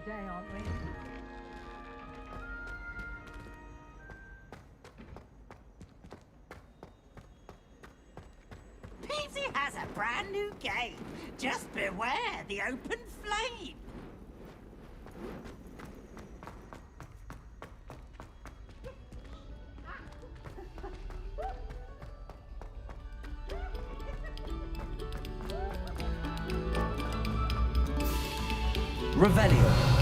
today, aren't we? Peasy has a brand new game. Just beware the open flame. Revelio.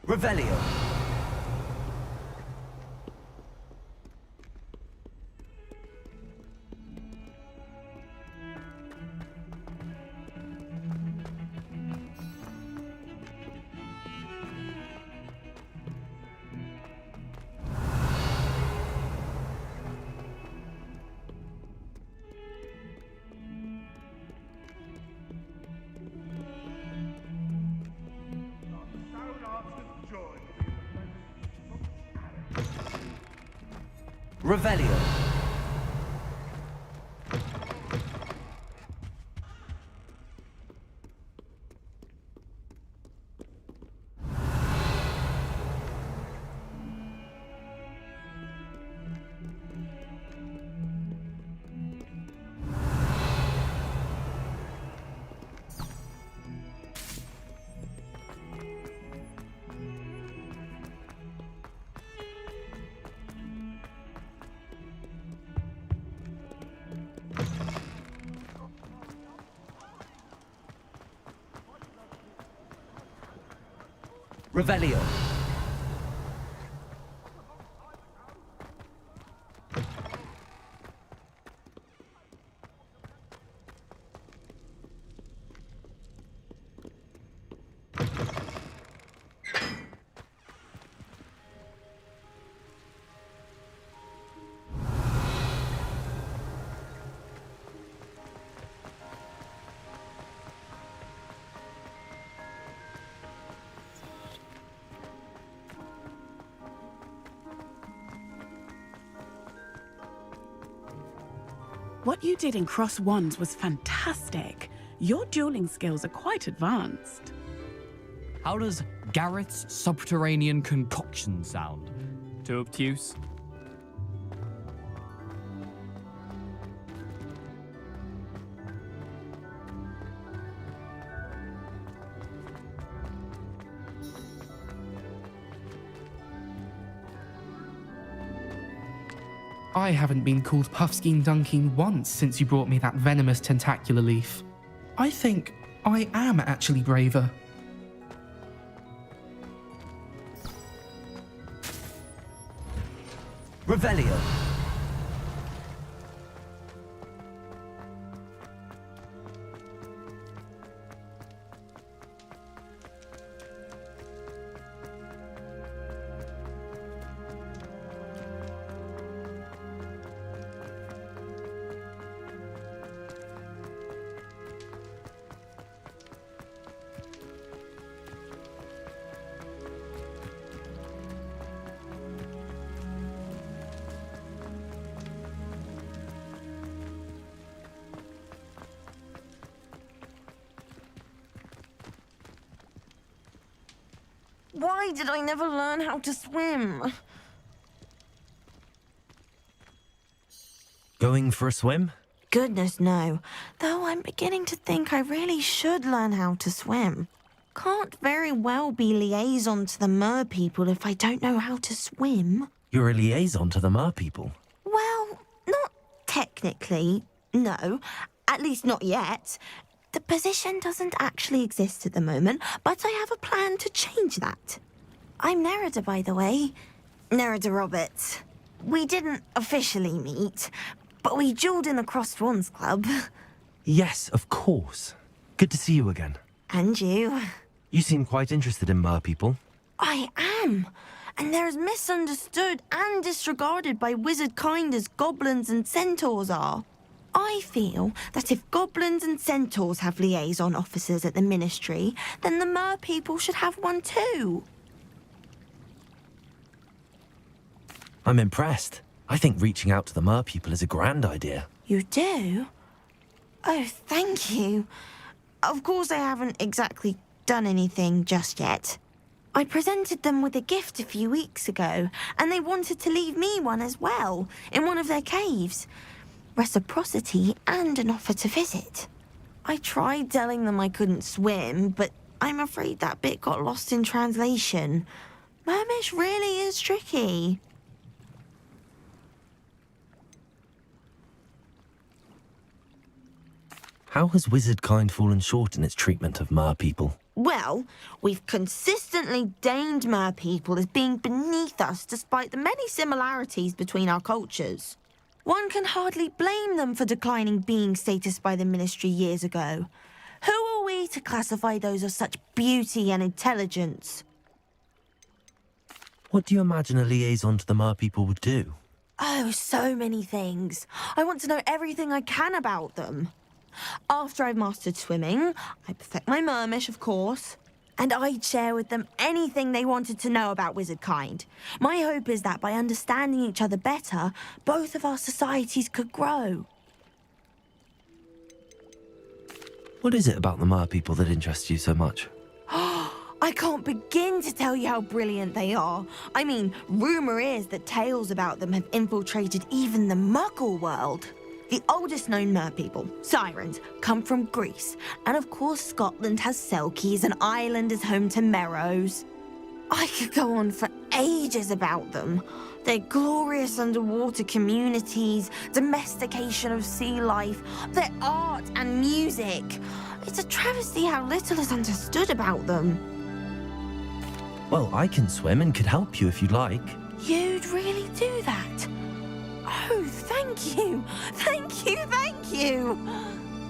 Revelio. Revelio. Revelio. What you did in Cross Wands was fantastic. Your dueling skills are quite advanced. How does Garrett's subterranean concoction sound? Too obtuse? I haven't been called Puffskein Dunking once since you brought me that venomous tentacular leaf. I think I am actually braver. Revelio. Why did I never learn how to swim? Going for a swim? Goodness, no. Though I'm beginning to think I really should learn how to swim. Can't very well be liaison to the Merpeople if I don't know how to swim. You're a liaison to the Merpeople. Well, not technically, no. At least not yet. The position doesn't actually exist at the moment, but I have a plan to change that. I'm Nerida, by the way. Nerida Roberts. We didn't officially meet, but we dueled in the Crossed Wands Club. Yes, of course. Good to see you again. And you. You seem quite interested in Merpeople. I am. And they're as misunderstood and disregarded by wizard kind as goblins and centaurs are. I feel that if goblins and centaurs have liaison officers at the Ministry, then the Merpeople should have one too. I'm impressed. I think reaching out to the Merpeople is a grand idea. You do? Oh, thank you. Of course I haven't exactly done anything just yet. I presented them with a gift a few weeks ago, and they wanted to leave me one as well, in one of their caves. Reciprocity and an offer to visit. I tried telling them I couldn't swim, but I'm afraid that bit got lost in translation. Mermish really is tricky. How has wizardkind fallen short in its treatment of Merpeople? Well, we've consistently deemed Merpeople as being beneath us despite the many similarities between our cultures. One can hardly blame them for declining being status by the Ministry years ago. Who are we to classify those of such beauty and intelligence? What do you imagine a liaison to the Merpeople would do? Oh, so many things. I want to know everything I can about them. After I've mastered swimming, I perfect my mermish, of course, and I'd share with them anything they wanted to know about wizardkind. My hope is that by understanding each other better, both of our societies could grow. What is it about the Merpeople that interests you so much? I can't begin to tell you how brilliant they are. I mean, rumour is that tales about them have infiltrated even the Muggle world. The oldest known Merpeople, Sirens, come from Greece. And of course Scotland has Selkies and Ireland is home to Merrows. I could go on for ages about them. Their glorious underwater communities, domestication of sea life, their art and music. It's a travesty how little is understood about them. Well, I can swim and could help you if you'd like. You'd really do that? Oh, thank you! Thank you, thank you!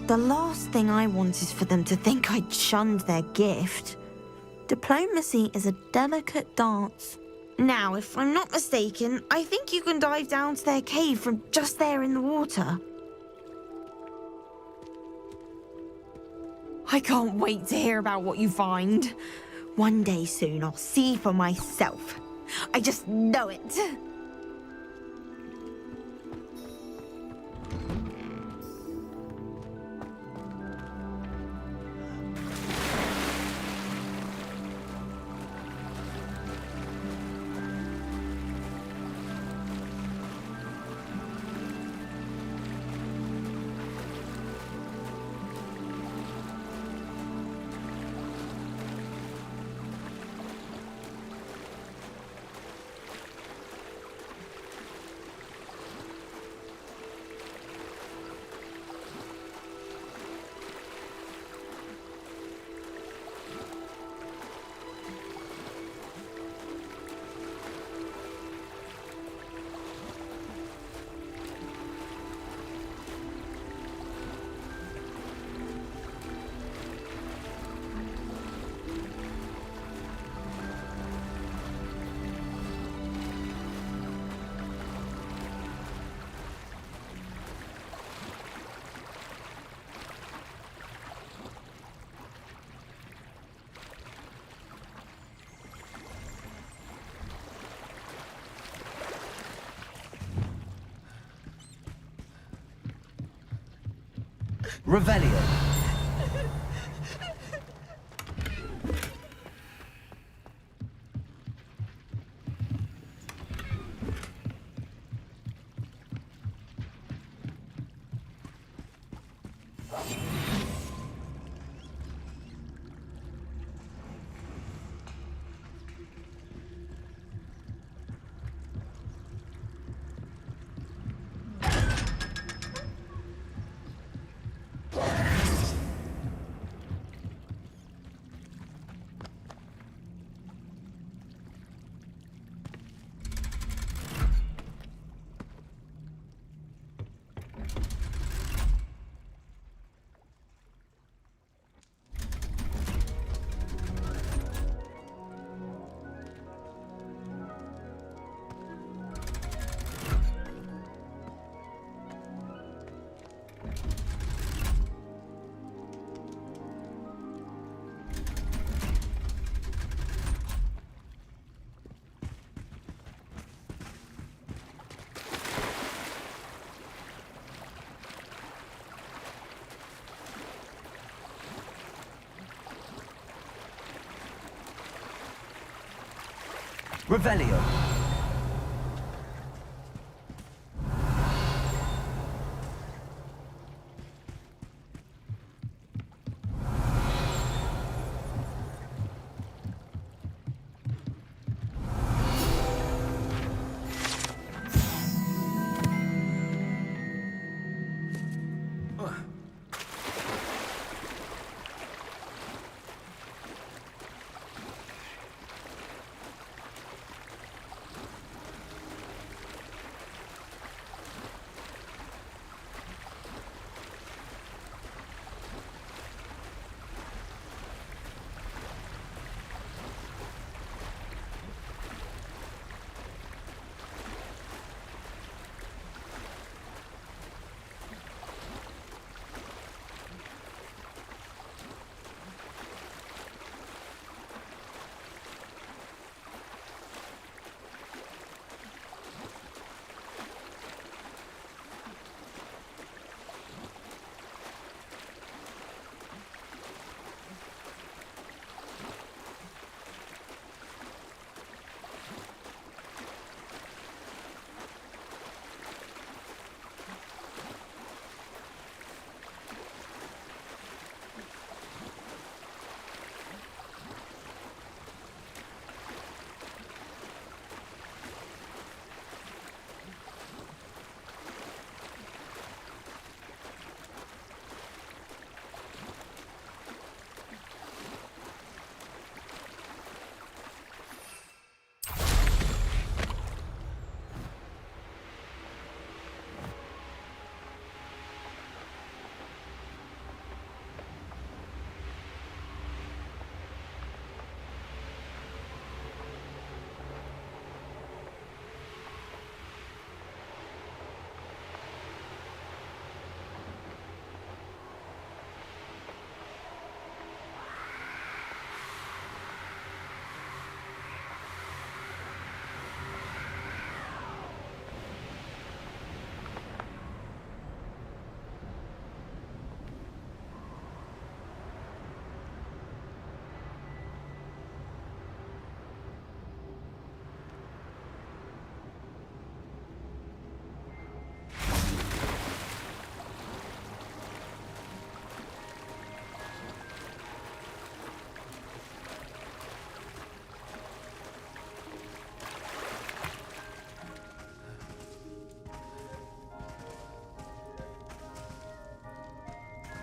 The last thing I want is for them to think I'd shunned their gift. Diplomacy is a delicate dance. Now, if I'm not mistaken, I think you can dive down to their cave from just there in the water. I can't wait to hear about what you find. One day soon I'll see for myself. I just know it. Revelio. Revelio.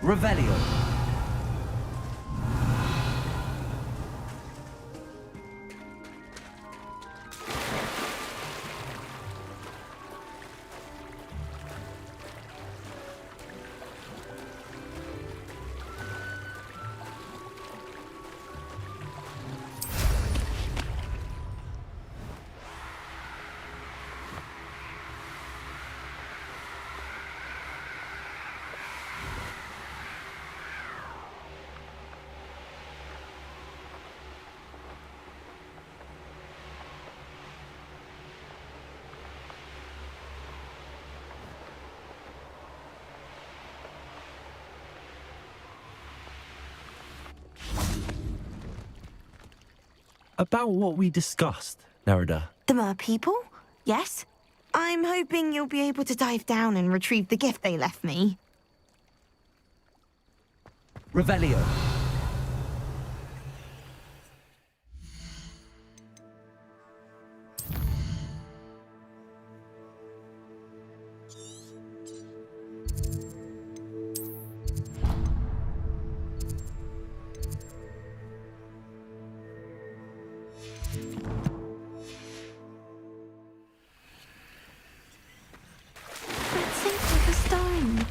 Revelio. About what we discussed, Nerida. The Merpeople? Yes. I'm hoping you'll be able to dive down and retrieve the gift they left me. Revelio. That seems like a stone.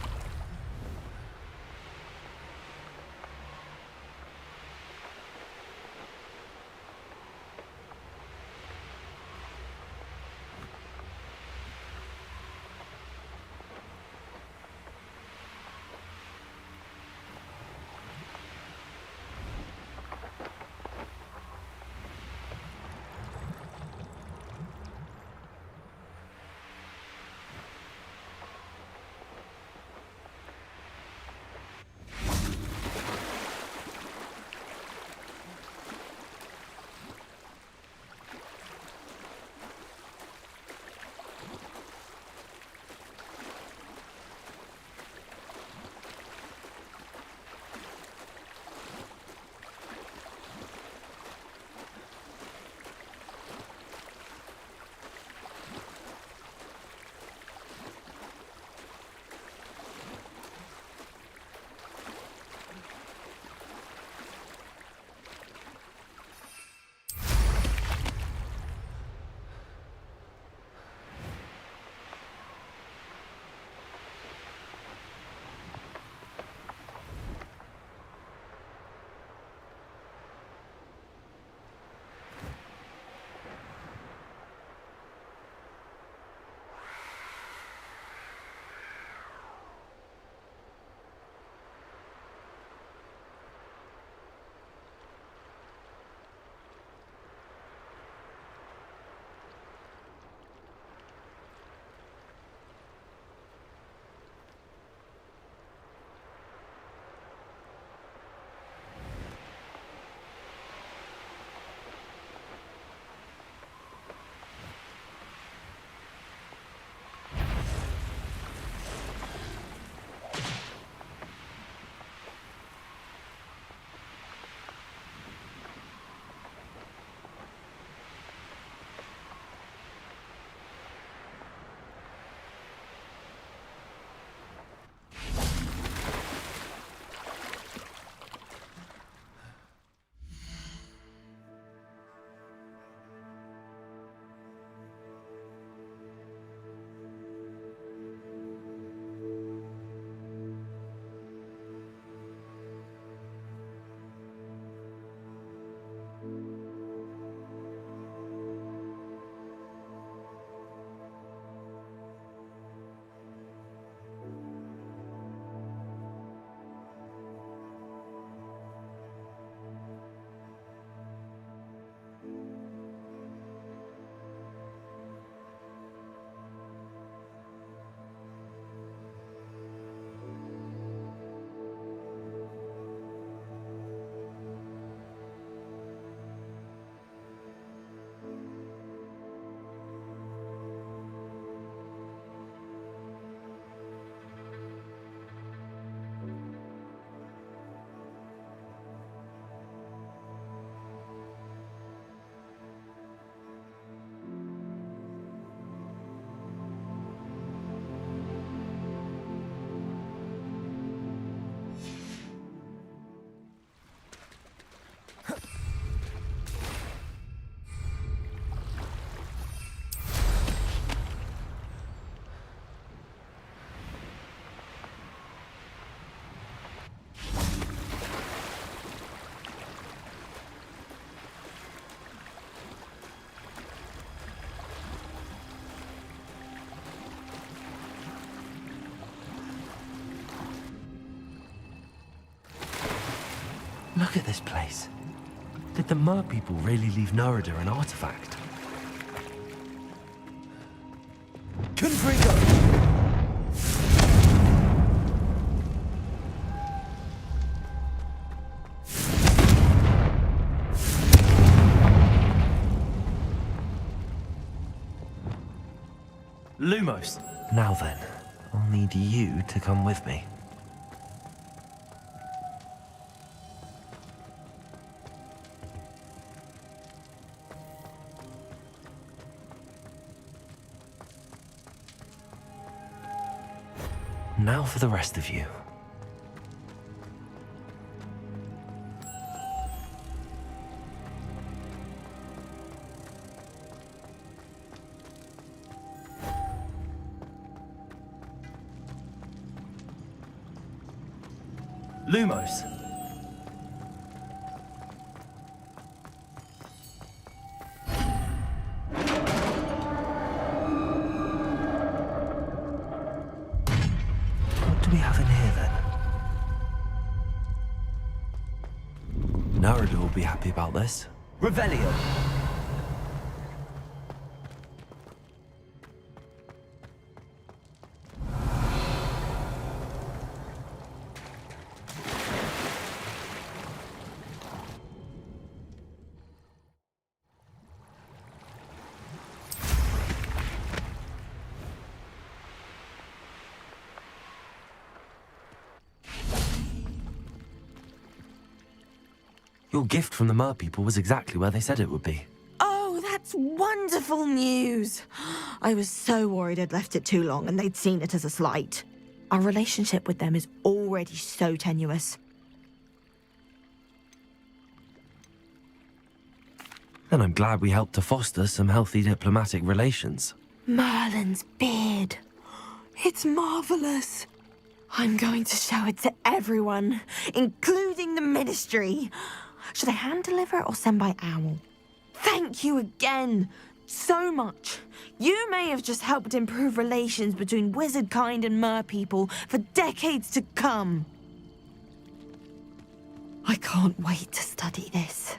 Look at this place. Did the Merpeople really leave Nerida an artifact? Confrigo! Lumos. Now then, I'll need you to come with me. Now for the rest of you. Lumos. What do we have in here then? Nerida will be happy about this. Revelio. Your gift from the Merpeople was exactly where they said it would be. Oh, that's wonderful news. I was so worried I'd left it too long and they'd seen it as a slight. Our relationship with them is already so tenuous. Then I'm glad we helped to foster some healthy diplomatic relations. Merlin's beard. It's marvelous. I'm going to show it to everyone, including the Ministry. Should I hand deliver it or send by owl? Thank you again so much. You may have just helped improve relations between wizard kind and Merpeople for decades to come. I can't wait to study this.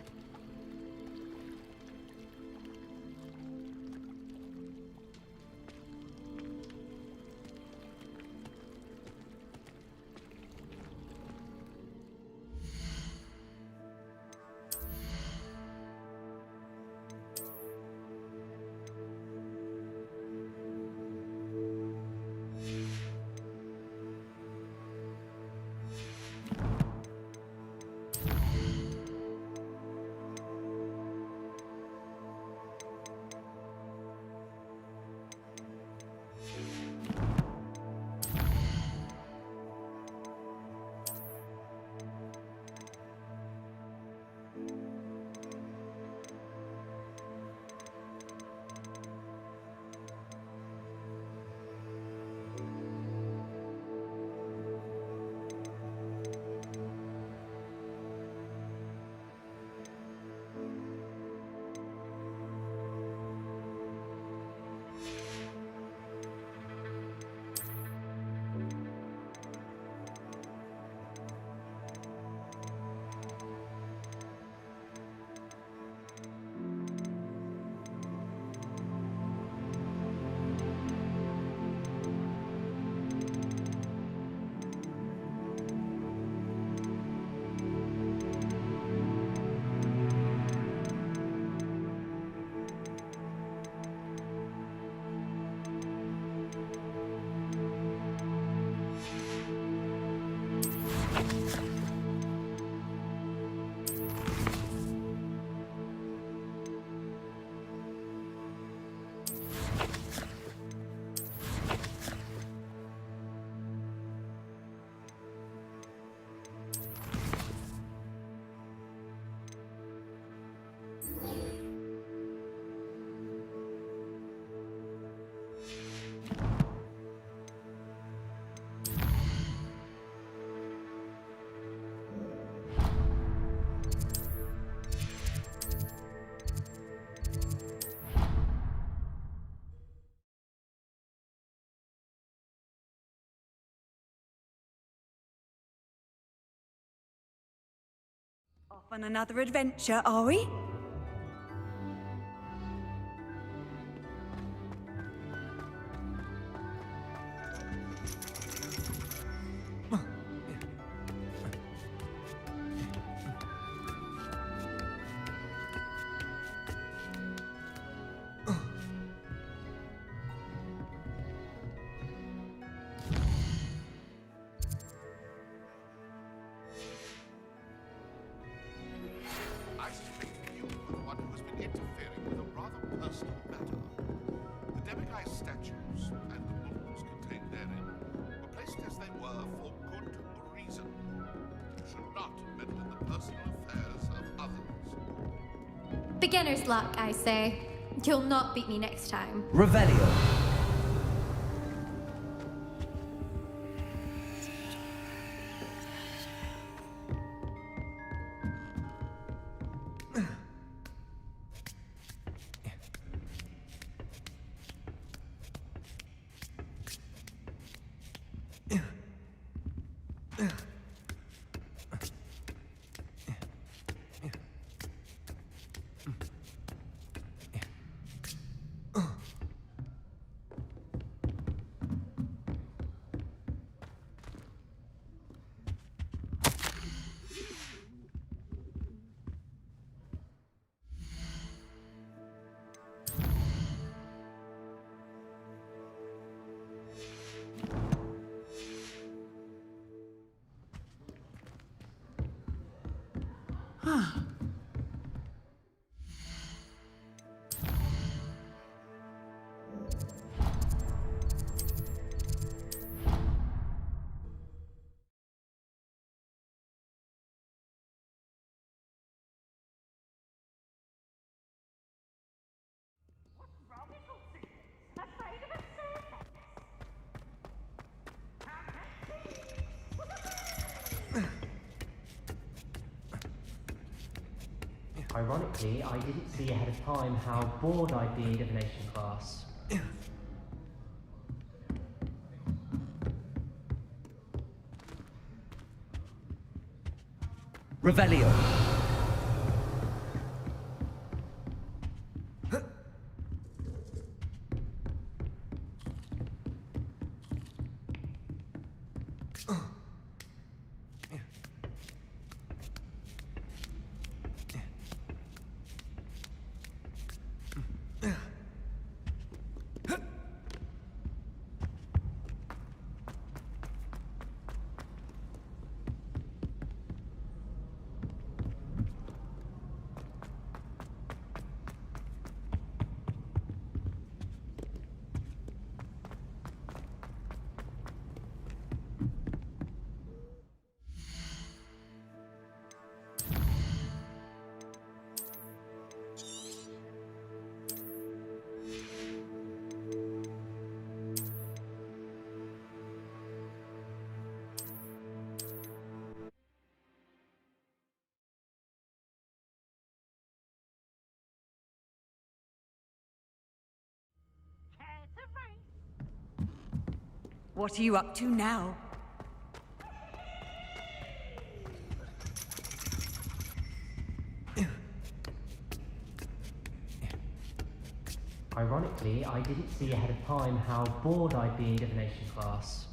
On another adventure, are we? I suspect you are the one who has been interfering with a rather personal matter. The demiguise statues and the books contained therein were placed as they were for good reason. You should not meddle in the personal affairs of others. Beginner's luck, I say. You'll not beat me next time. Revelio. Ironically, I didn't see ahead of time how bored I'd be in divination class. Revelio. What are you up to now? Ironically, I didn't see ahead of time how bored I'd be in divination class.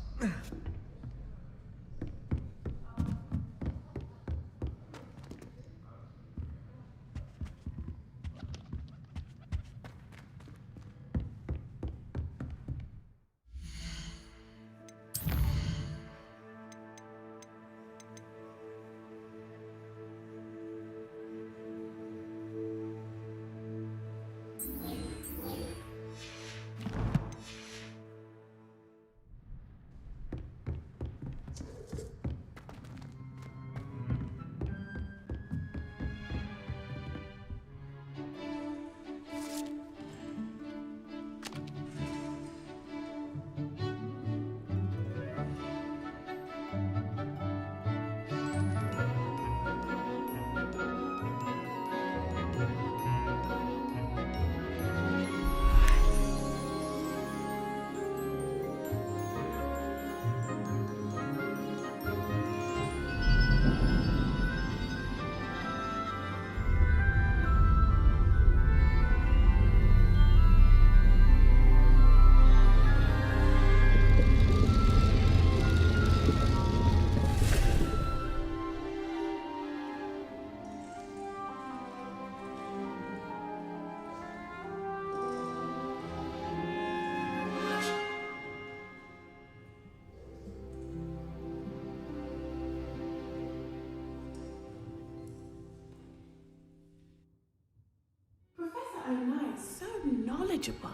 manageable.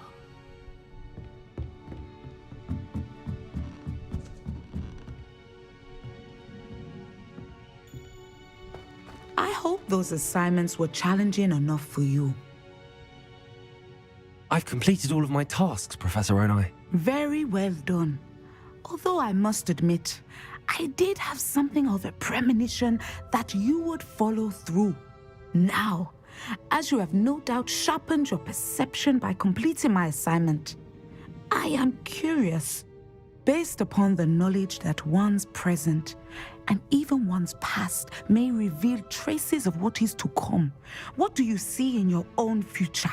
I hope those assignments were challenging enough for you. I've completed all of my tasks, Professor Onai. Very well done. Although I must admit, I did have something of a premonition that you would follow through. Now, as you have no doubt sharpened your perception by completing my assignment, I am curious, based upon the knowledge that one's present and even one's past may reveal traces of what is to come. What do you see in your own future?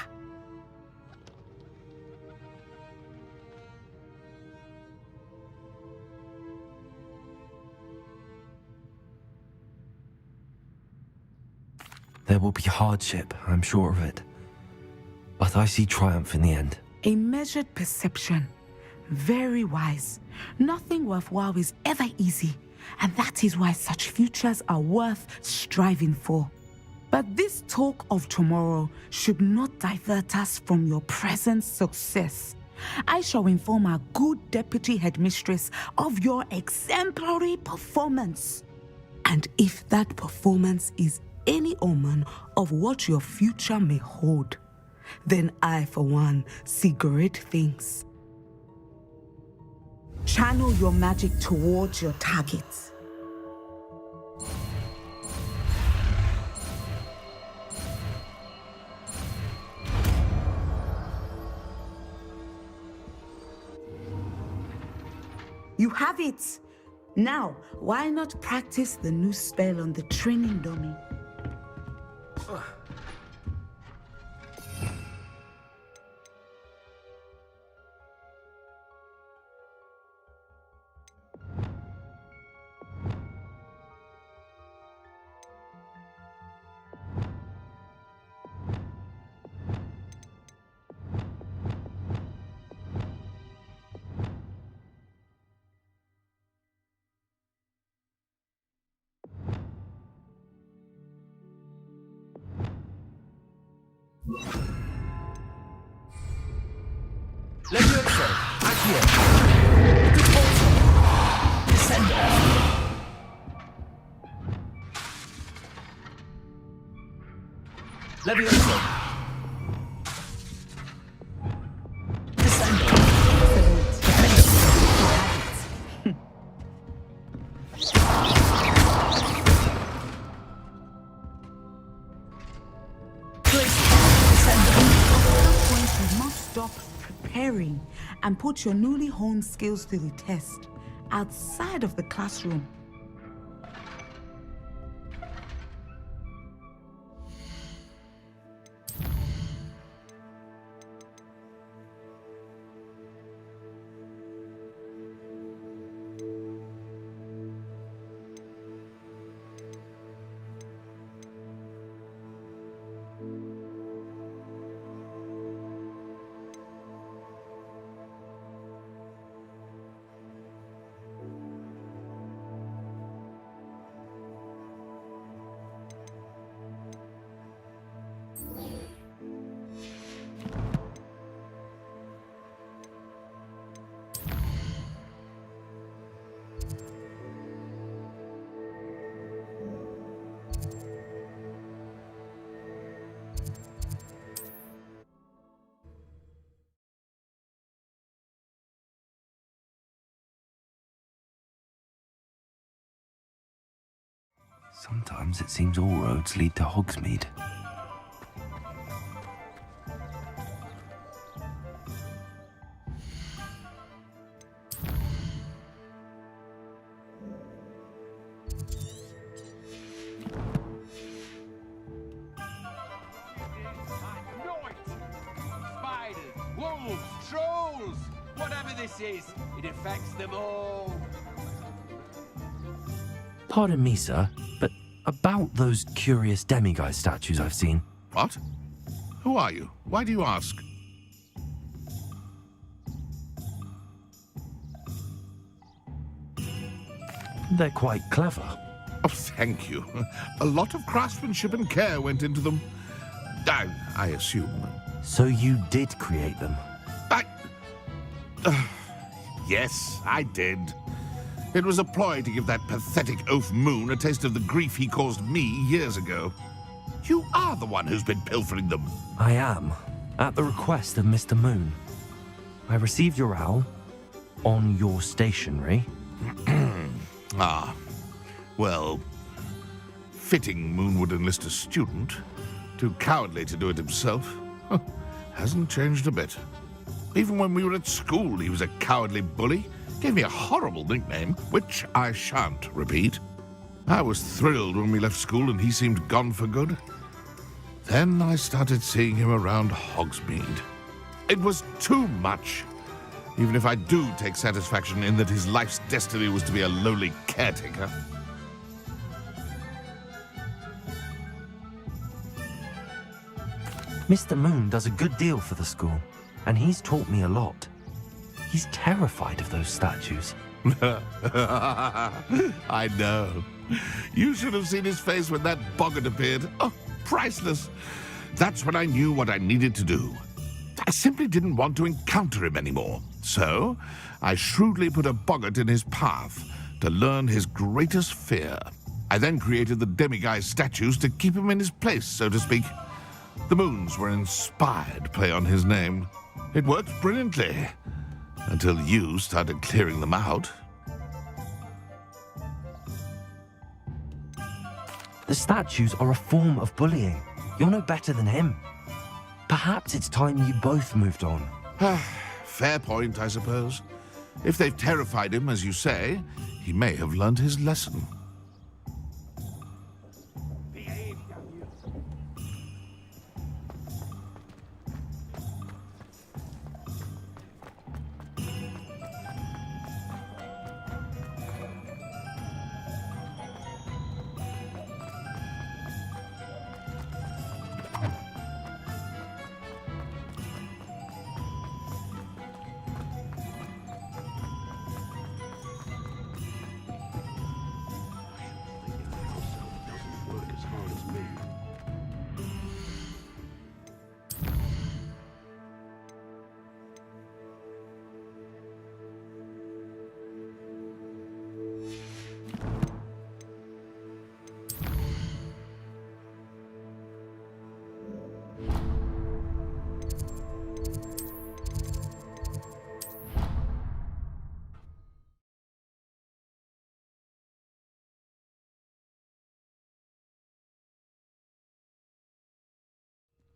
There will be hardship, I'm sure of it. But I see triumph in the end. A measured perception. Very wise. Nothing worthwhile is ever easy, and that is why such futures are worth striving for. But this talk of tomorrow should not divert us from your present success. I shall inform our good deputy headmistress of your exemplary performance. And if that performance is any omen of what your future may hold, then I, for one, see great things. Channel your magic towards your targets. You have it! Now, why not practice the new spell on the training dummy? Levioso, Accio. Descendo. Levioso. Descendo. Stop preparing and put your newly honed skills to the test outside of the classroom. Sometimes it seems all roads lead to Hogsmeade. Spiders, wolves, trolls, whatever this is, it affects them all. Pardon me, sir, but about those curious demiguise statues I've seen. What? Who are you? Why do you ask? They're quite clever. Oh, thank you. A lot of craftsmanship and care went into them. I assume. So you did create them? Yes, I did. It was a ploy to give that pathetic oaf Moon a taste of the grief he caused me years ago. You are the one who's been pilfering them. I am, at the request of Mr. Moon. I received your owl on your stationery. Ah, well, fitting Moon would enlist a student. Too cowardly to do it himself. Hasn't changed a bit. Even when we were at school, he was a cowardly bully. Gave me a horrible nickname, which I shan't repeat. I was thrilled when we left school and he seemed gone for good. Then I started seeing him around Hogsmeade. It was too much. Even if I do take satisfaction in that his life's destiny was to be a lowly caretaker. Mr. Moon does a good deal for the school, and he's taught me a lot. He's terrified of those statues. I know. You should have seen his face when that boggart appeared. Oh, priceless. That's when I knew what I needed to do. I simply didn't want to encounter him anymore. So, I shrewdly put a boggart in his path to learn his greatest fear. I then created the demiguise statues to keep him in his place, so to speak. The moons were an inspired play on his name. It worked brilliantly. Until you started clearing them out. The statues are a form of bullying. You're no better than him. Perhaps it's time you both moved on. Fair point, I suppose. If they've terrified him, as you say, he may have learned his lesson.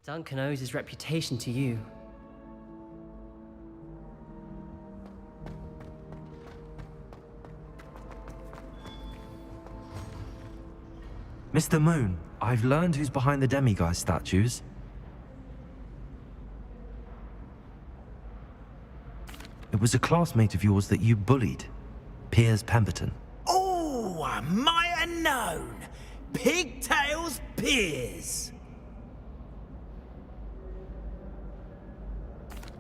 Duncan owes his reputation to you. Mr. Moon, I've learned who's behind the demiguise statues. It was a classmate of yours that you bullied, Piers Pemberton. Oh, I might have known. Pigtails Piers.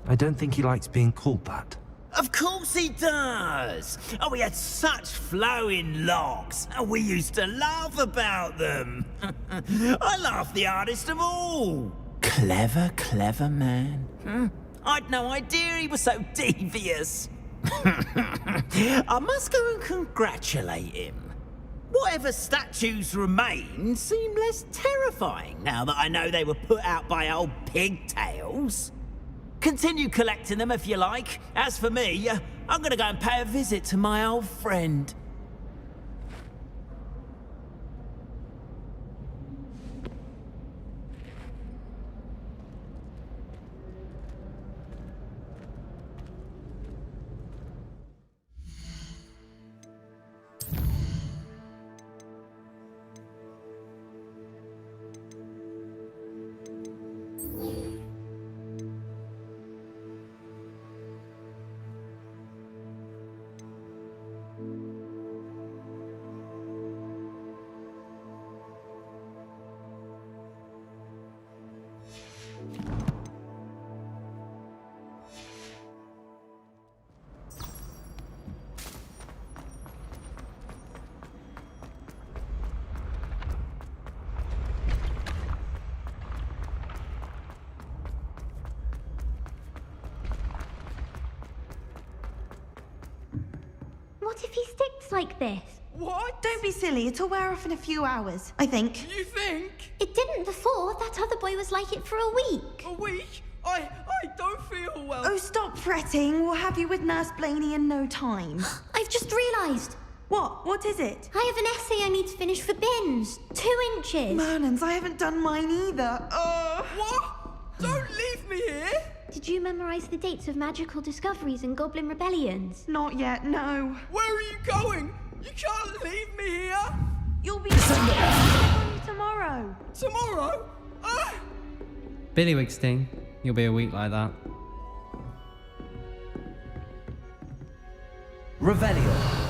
I don't think he likes being called that. Of course he does. Oh, we had such flowing locks, and we used to laugh about them. I laughed the hardest of all. Clever, clever man. I'd no idea he was so devious. I must go and congratulate him. Whatever statues remain seem less terrifying now that I know they were put out by old pigtails. Continue collecting them if you like. As for me, I'm gonna go and pay a visit to my old friend. if he sticks like this? What? Don't be silly. It'll wear off in a few hours, I think. You think? It didn't before. That other boy was like it for a week. A week? I don't feel well. Oh, stop fretting. We'll have you with Nurse Blaney in no time. I've just realised. What? What is it? I have an essay I need to finish for bins. 2 inches. Merlins, I haven't done mine either. What? Don't leave me here. Did you memorise the dates of magical discoveries and goblin rebellions? Not yet, no. Where are you going? You can't leave me here. You'll be on tomorrow. Tomorrow? Billywig Sting, you'll be a week like that. Revelio.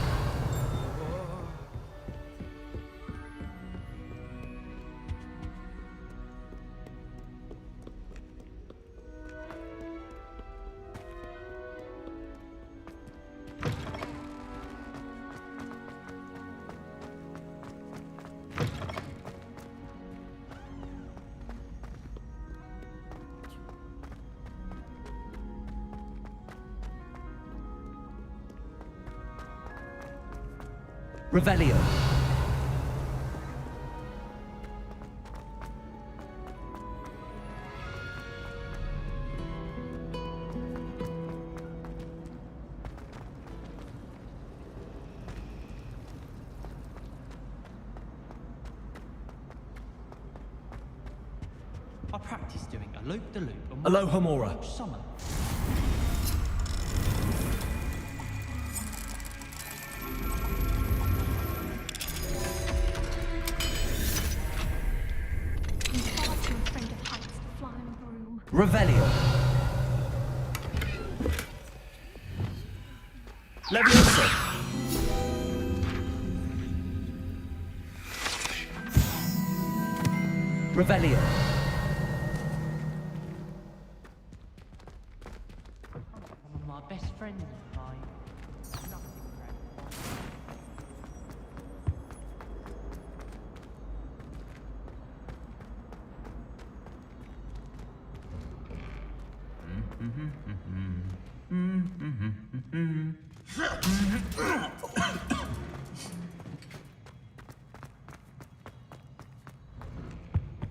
Revelio. I practice doing a loop-de-loop. Aloha Mora. Summer. Revelio. Leviosa. Revelio. My best friend is mine.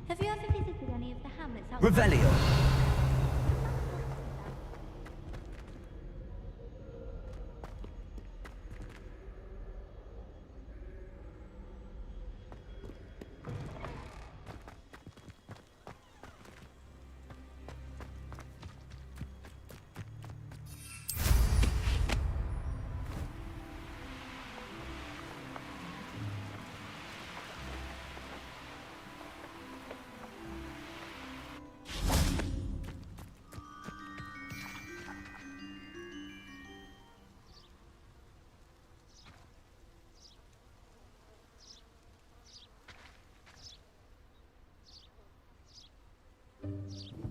Have you ever visited any of the hamlets outside? Revelio.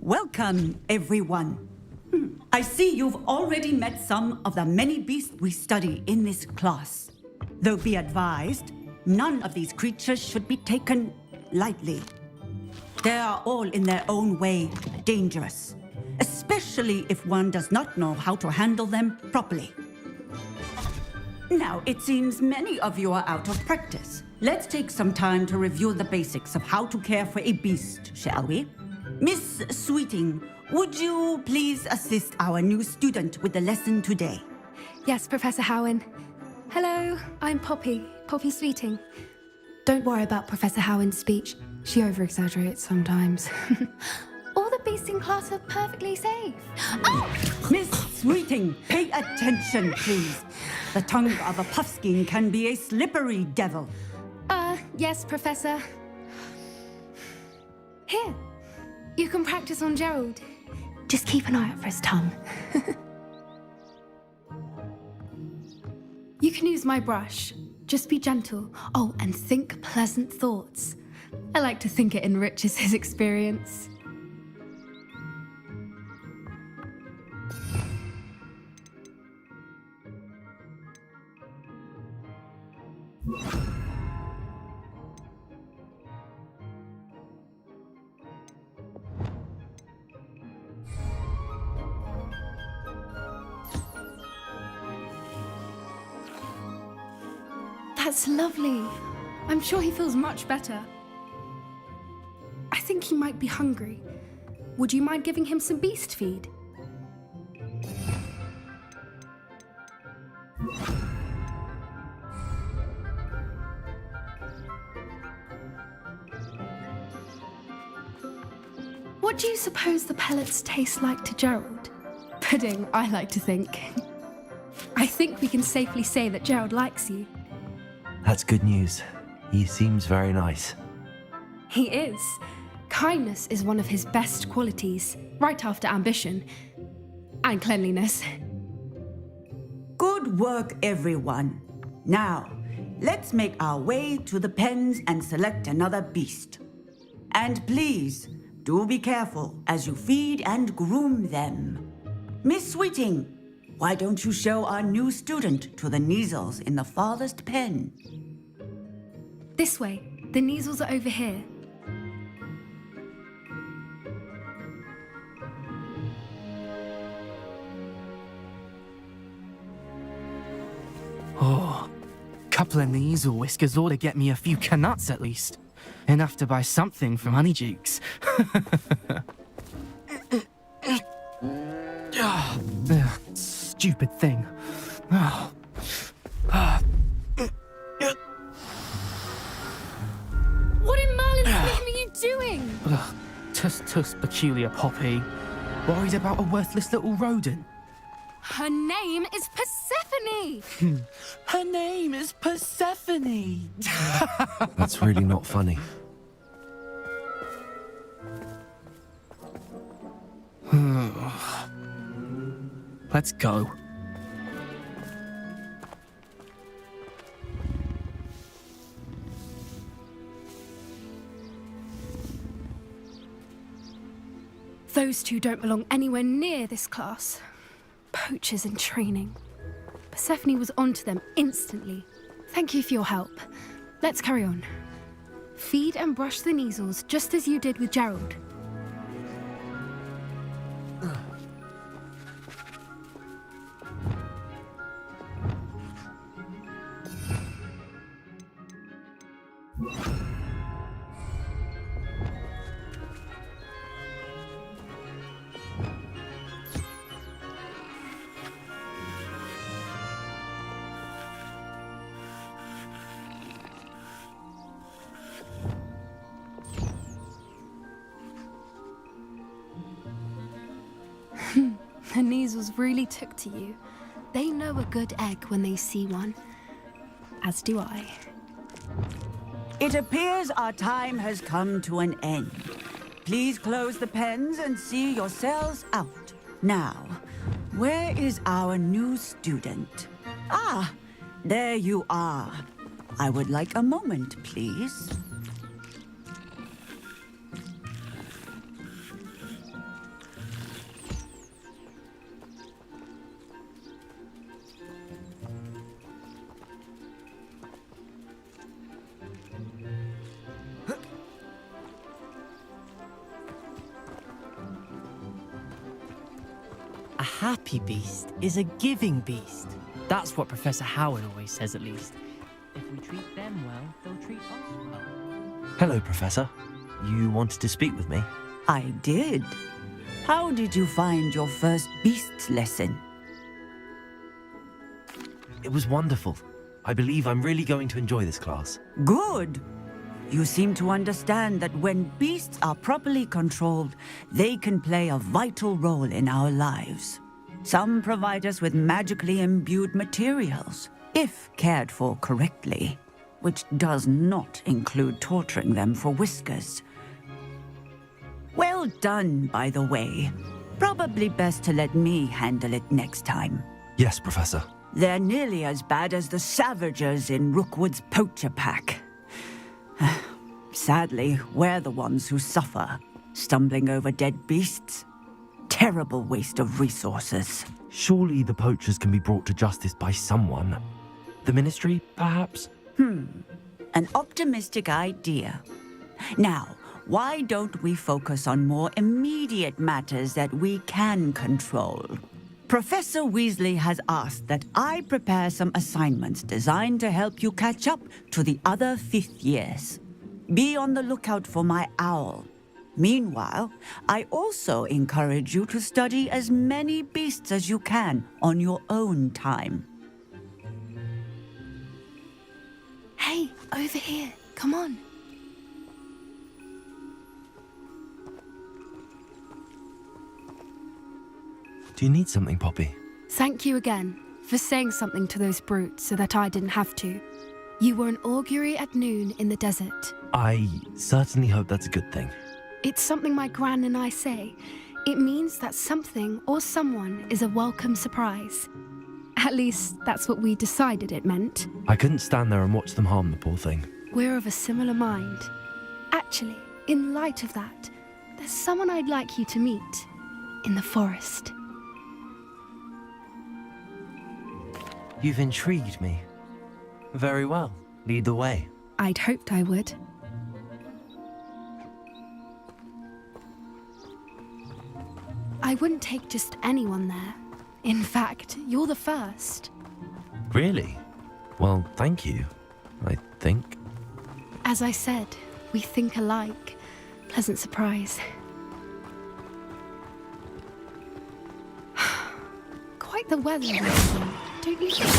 Welcome, everyone. I see you've already met some of the many beasts we study in this class. Though be advised, none of these creatures should be taken lightly. They are all in their own way dangerous, especially if one does not know how to handle them properly. Now, it seems many of you are out of practice. Let's take some time to review the basics of how to care for a beast, shall we? Miss Sweeting, would you please assist our new student with the lesson today? Yes, Professor Howen. Hello, I'm Poppy Sweeting. Don't worry about Professor Howen's speech. She over-exaggerates sometimes. All the beasts in class are perfectly safe. Oh! Miss Sweeting, pay attention, please. The tongue of a puffskein can be a slippery devil. Yes, Professor. Here, you can practice on Gerald. Just keep an eye out for his tongue. You can use my brush. Just be gentle. Oh, and think pleasant thoughts. I like to think it enriches his experience. That's lovely. I'm sure he feels much better. I think he might be hungry. Would you mind giving him some beast feed? What do you suppose the pellets taste like to Gerald? Pudding, I like to think. I think we can safely say that Gerald likes you. That's good news. He seems very nice. He is. Kindness is one of his best qualities, right after ambition. And cleanliness. Good work, everyone. Now, let's make our way to the pens and select another beast. And please, do be careful as you feed and groom them. Miss Sweeting, why don't you show our new student to the Neasels in the farthest pen? This way. The Neasels are over here. Oh, couple of Neasel whiskers ought to get me a few canuts at least. Enough to buy something from Honeydukes. Stupid thing. What in Merlin's name are you doing? Tuss, peculiar Poppy. Worried about a worthless little rodent? Her name is Persephone! Her name is Persephone! That's really not funny. Let's go. Those two don't belong anywhere near this class. Poachers in training. Persephone was onto them instantly. Thank you for your help. Let's carry on. Feed and brush the Neasels just as you did with Gerald. The Neasels really took to you. They know a good egg when they see one. As do I. It appears our time has come to an end. Please close the pens and see yourselves out. Now, where is our new student? Ah, there you are. I would like a moment, please. A happy beast is a giving beast. That's what Professor Howard always says, at least. If we treat them well, they'll treat us well. Hello, Professor. You wanted to speak with me? I did. How did you find your first beasts lesson? It was wonderful. I believe I'm really going to enjoy this class. Good. You seem to understand that when beasts are properly controlled, they can play a vital role in our lives. Some provide us with magically imbued materials, if cared for correctly, which does not include torturing them for whiskers. Well done, by the way. Probably best to let me handle it next time. Yes, Professor. They're nearly as bad as the Savagers in Rookwood's poacher pack. Sadly, we're the ones who suffer, stumbling over dead beasts. Terrible waste of resources. Surely the poachers can be brought to justice by someone. The Ministry, perhaps? An optimistic idea. Now, why don't we focus on more immediate matters that we can control? Professor Weasley has asked that I prepare some assignments designed to help you catch up to the other fifth years. Be on the lookout for my owl. Meanwhile, I also encourage you to study as many beasts as you can on your own time. Hey, over here. Come on. Do you need something, Poppy? Thank you again for saying something to those brutes so that I didn't have to. You were an augury at noon in the desert. I certainly hope that's a good thing. It's something my gran and I say. It means that something or someone is a welcome surprise. At least, that's what we decided it meant. I couldn't stand there and watch them harm the poor thing. We're of a similar mind. Actually, in light of that, there's someone I'd like you to meet in the forest. You've intrigued me. Very well. Lead the way. I'd hoped I would. I wouldn't take just anyone there. In fact, you're the first. Really? Well, thank you, I think. As I said, we think alike. Pleasant surprise. Quite the weather we're in, don't you think?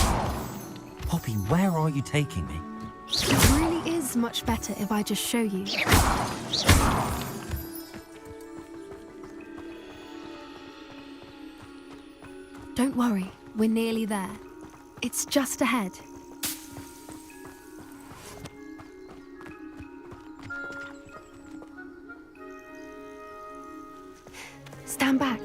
Poppy, where are you taking me? It really is much better if I just show you. Don't worry, we're nearly there. It's just ahead. Stand back.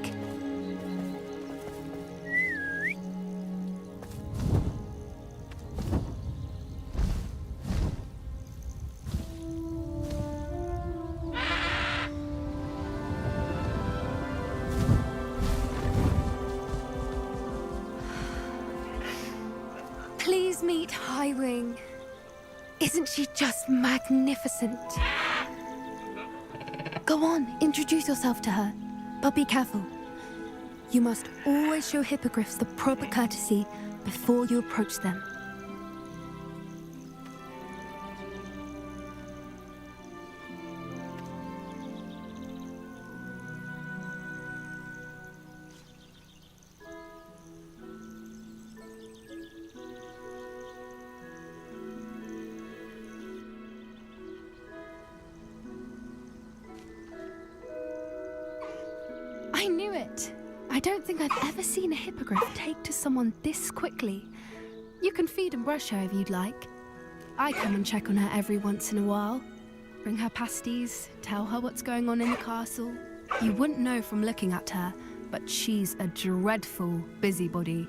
Please meet Highwing. Isn't she just magnificent? Go on, introduce yourself to her. But be careful. You must always show hippogriffs the proper courtesy before you approach them. I knew it! I don't think I've ever seen a hippogriff take to someone this quickly. You can feed and brush her if you'd like. I come and check on her every once in a while. Bring her pasties, tell her what's going on in the castle. You wouldn't know from looking at her, but she's a dreadful busybody.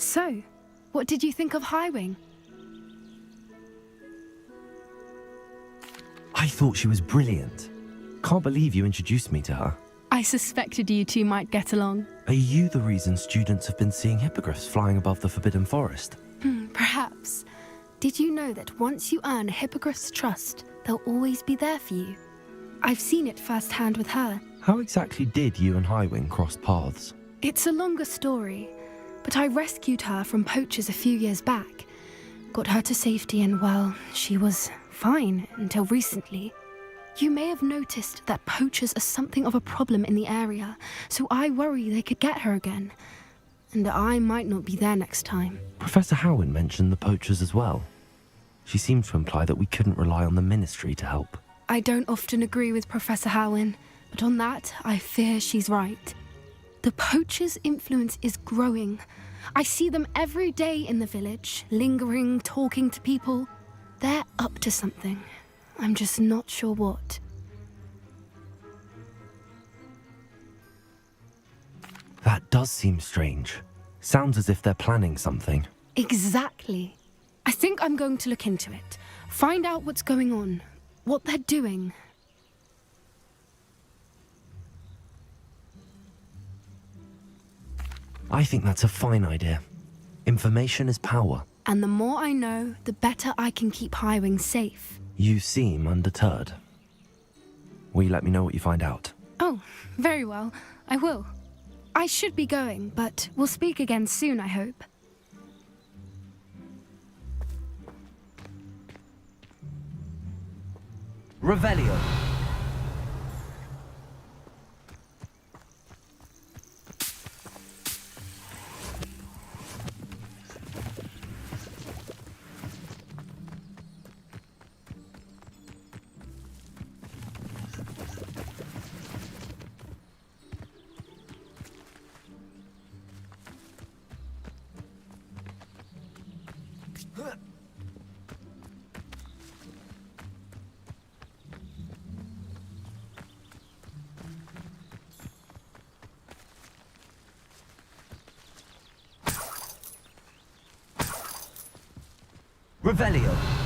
So, what did you think of Highwing? I thought she was brilliant. Can't believe you introduced me to her. I suspected you two might get along. Are you the reason students have been seeing hippogriffs flying above the Forbidden Forest? Perhaps. Did you know that once you earn a hippogriff's trust, they'll always be there for you? I've seen it firsthand with her. How exactly did you and Highwing cross paths? It's a longer story, but I rescued her from poachers a few years back. Got her to safety and, well, she was fine until recently. You may have noticed that poachers are something of a problem in the area, so I worry they could get her again. And I might not be there next time. Professor Howen mentioned the poachers as well. She seemed to imply that we couldn't rely on the Ministry to help. I don't often agree with Professor Howen, but on that, I fear she's right. The poachers' influence is growing. I see them every day in the village, lingering, talking to people. They're up to something. I'm just not sure what. That does seem strange. Sounds as if they're planning something. Exactly. I think I'm going to look into it. Find out what's going on. What they're doing. I think that's a fine idea. Information is power. And the more I know, the better I can keep Highwing safe. You seem undeterred. Will you let me know what you find out? Oh, very well. I will. I should be going, but we'll speak again soon, I hope. Revelio. Revelio.